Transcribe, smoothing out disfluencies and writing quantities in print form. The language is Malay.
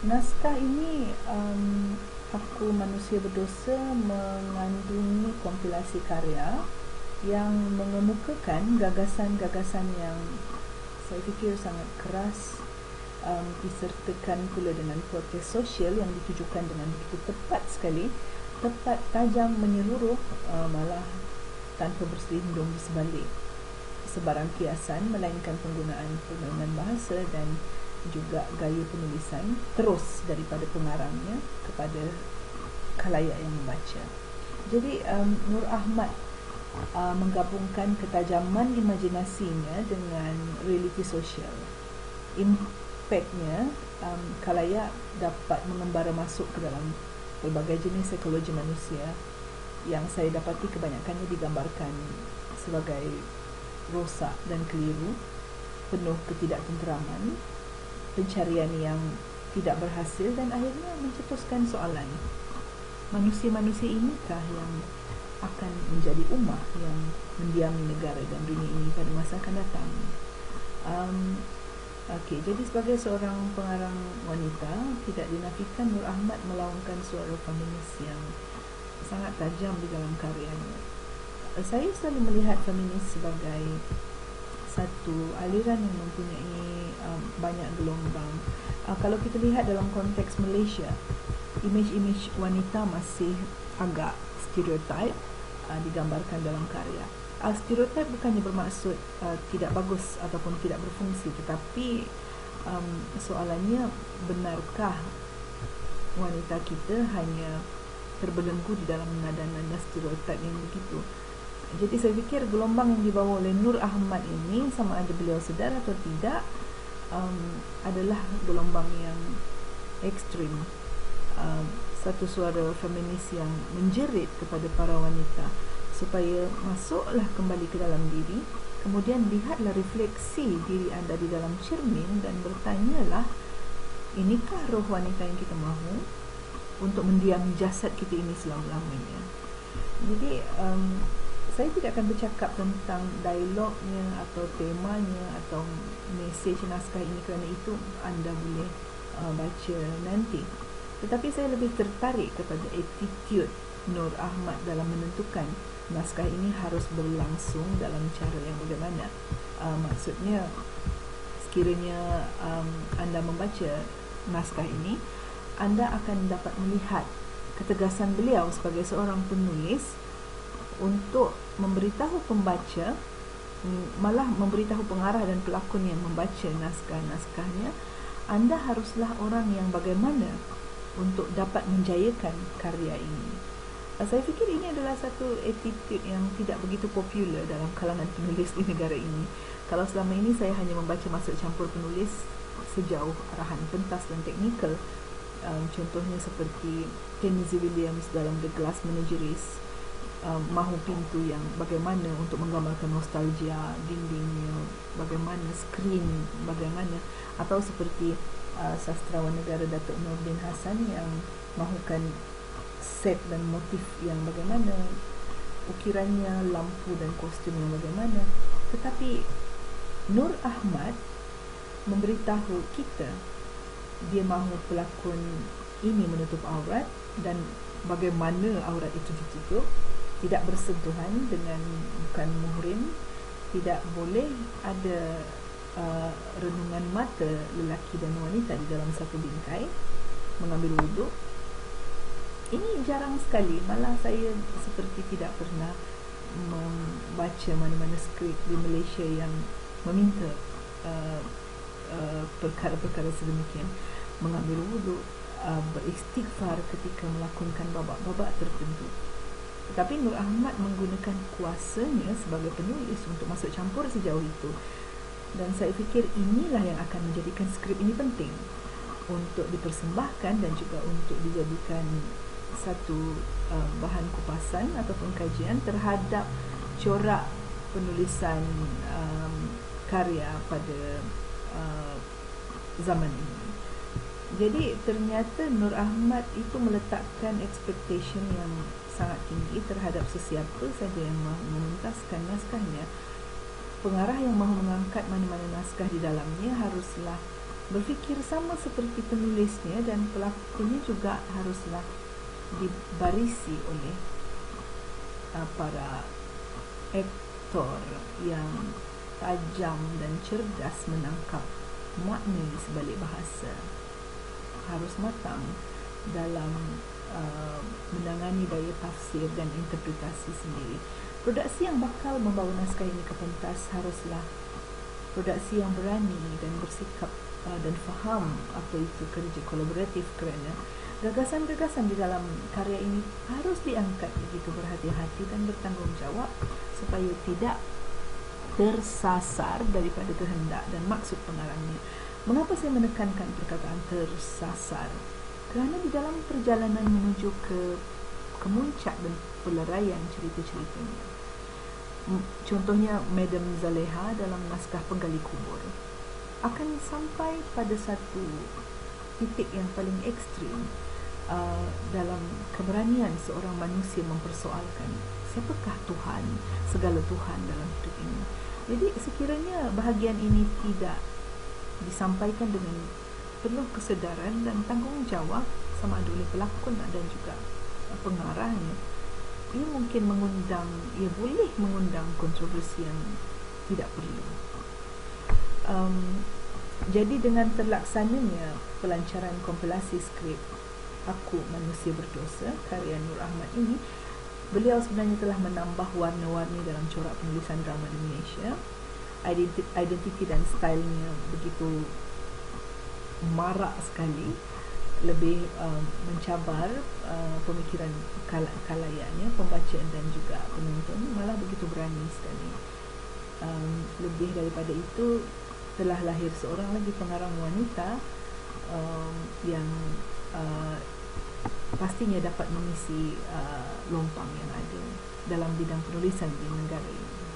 Naskah ini Aku Manusia Berdosa mengandungi kompilasi karya yang mengemukakan gagasan-gagasan yang saya fikir sangat keras, disertakan pula dengan protes sosial yang ditujukan dengan begitu tepat sekali, tepat, tajam, menyeluruh, malah tanpa berselindung di sebalik sebarang kiasan, melainkan penggunaan permainan bahasa dan juga gaya penulisan terus daripada pengarangnya kepada khalayak yang membaca. Jadi Nur Ahmad menggabungkan ketajaman imajinasinya dengan realiti sosial. Impaknya, khalayak dapat mengembara masuk ke dalam pelbagai jenis psikologi manusia yang saya dapati kebanyakannya digambarkan sebagai rosak dan keliru, penuh ketidaktenteraman, pencarian yang tidak berhasil, dan akhirnya mencetuskan soalan, manusia-manusia inikah yang akan menjadi ummah yang mendiami negara dan dunia ini pada masa akan datang. Jadi sebagai seorang pengarang wanita, tidak dinafikan Nur Ahmad melaungkan suara feminis yang sangat tajam di dalam karyanya. Saya selalu melihat feminis sebagai satu aliran yang mempunyai banyak gelombang. Kalau kita lihat dalam konteks Malaysia, imej-imej wanita masih agak stereotip digambarkan dalam karya. Stereotip bukannya bermaksud tidak bagus ataupun tidak berfungsi, tetapi soalannya, benarkah wanita kita hanya terbelenggu di dalam nada-nada stereotip yang begitu? Jadi saya fikir gelombang yang dibawa oleh Nur Ahmad ini, sama ada beliau sedar atau tidak, adalah gelombang yang ekstrim, satu suara feminis yang menjerit kepada para wanita supaya masuklah kembali ke dalam diri, kemudian lihatlah refleksi diri anda di dalam cermin dan bertanyalah, inikah roh wanita yang kita mahu untuk mendiami jasad kita ini selama-lamanya. Jadi saya tidak akan bercakap tentang dialognya atau temanya atau mesej naskah ini, kerana itu anda boleh baca nanti. Tetapi saya lebih tertarik kepada attitude Nur Ahmad dalam menentukan naskah ini harus berlangsung dalam cara yang bagaimana. Maksudnya, sekiranya anda membaca naskah ini, anda akan dapat melihat ketegasan beliau sebagai seorang penulis untuk memberitahu pembaca, malah memberitahu pengarah dan pelakon yang membaca naskah-naskahnya, anda haruslah orang yang bagaimana untuk dapat menjayakan karya ini. Saya fikir ini adalah satu attitude yang tidak begitu popular dalam kalangan penulis di negara ini. Kalau selama ini saya hanya membaca masuk campur penulis sejauh arahan pentas dan teknikal, contohnya seperti Tennessee Williams dalam The Glass Menageries, mahu pintu yang bagaimana untuk menggambarkan nostalgia dindingnya, bagaimana skrin, bagaimana, atau seperti sastrawan negara Datuk Nordin Hassan yang mahukan set dan motif yang bagaimana, ukirannya, lampu dan kostum yang bagaimana. Tetapi Nur Ahmad memberitahu kita dia mahu pelakon ini menutup aurat, dan bagaimana aurat itu ditutup, tidak bersentuhan dengan, bukan muhrim, tidak boleh ada renungan mata lelaki dan wanita di dalam satu bingkai, mengambil wuduk. Ini jarang sekali, malah saya seperti tidak pernah membaca mana-mana skrip di Malaysia yang meminta perkara-perkara sedemikian, mengambil wuduk, beristighfar ketika melakonkan babak-babak tertentu. Tetapi Nur Ahmad menggunakan kuasanya sebagai penulis untuk masuk campur sejauh itu, dan saya fikir inilah yang akan menjadikan skrip ini penting untuk dipersembahkan dan juga untuk dijadikan satu bahan kupasan ataupun kajian terhadap corak penulisan karya pada zaman ini. Jadi ternyata Nur Ahmad itu meletakkan expectation yang sangat tinggi terhadap sesiapa saja yang mahu mementaskan naskahnya. Pengarah yang mahu mengangkat mana-mana naskah di dalamnya haruslah berfikir sama seperti penulisnya, dan pelakunya juga haruslah dibarisi oleh para aktor yang tajam dan cerdas menangkap makna di sebalik bahasa, harus matang dalam menangani daya tafsir dan interpretasi sendiri. Produksi yang bakal membawa naskah ini ke pentas haruslah produksi yang berani dan bersikap dan faham apa itu kerja kolaboratif, kerana gagasan-gagasan di dalam karya ini harus diangkat begitu berhati-hati dan bertanggungjawab supaya tidak tersasar daripada kehendak dan maksud pengarangnya. Mengapa saya menekankan perkataan tersasar? Kerana di dalam perjalanan menuju ke kemuncak dan peleraian cerita-ceritanya, contohnya Madam Zaleha dalam naskah Penggali Kubur, akan sampai pada satu titik yang paling ekstrim dalam keberanian seorang manusia mempersoalkan siapakah Tuhan, segala Tuhan dalam hidup ini. Jadi sekiranya bahagian ini tidak disampaikan dengan penuh kesedaran dan tanggungjawab sama ada oleh pelakon dan juga pengarahnya, ia mungkin ia boleh mengundang kontroversi yang tidak perlu. Jadi dengan terlaksananya pelancaran kompilasi skrip Aku Manusia Berdosa karya Nur Ahmad ini, beliau sebenarnya telah menambah warna-warni dalam corak penulisan drama di Malaysia. Identiti dan stylenya begitu marak sekali, lebih mencabar pemikiran kalayaknya, pembacaan dan juga penonton, malah begitu berani sekali. Lebih daripada itu, telah lahir seorang lagi pengarang wanita yang pastinya dapat mengisi lompang yang ada dalam bidang penulisan di negara ini.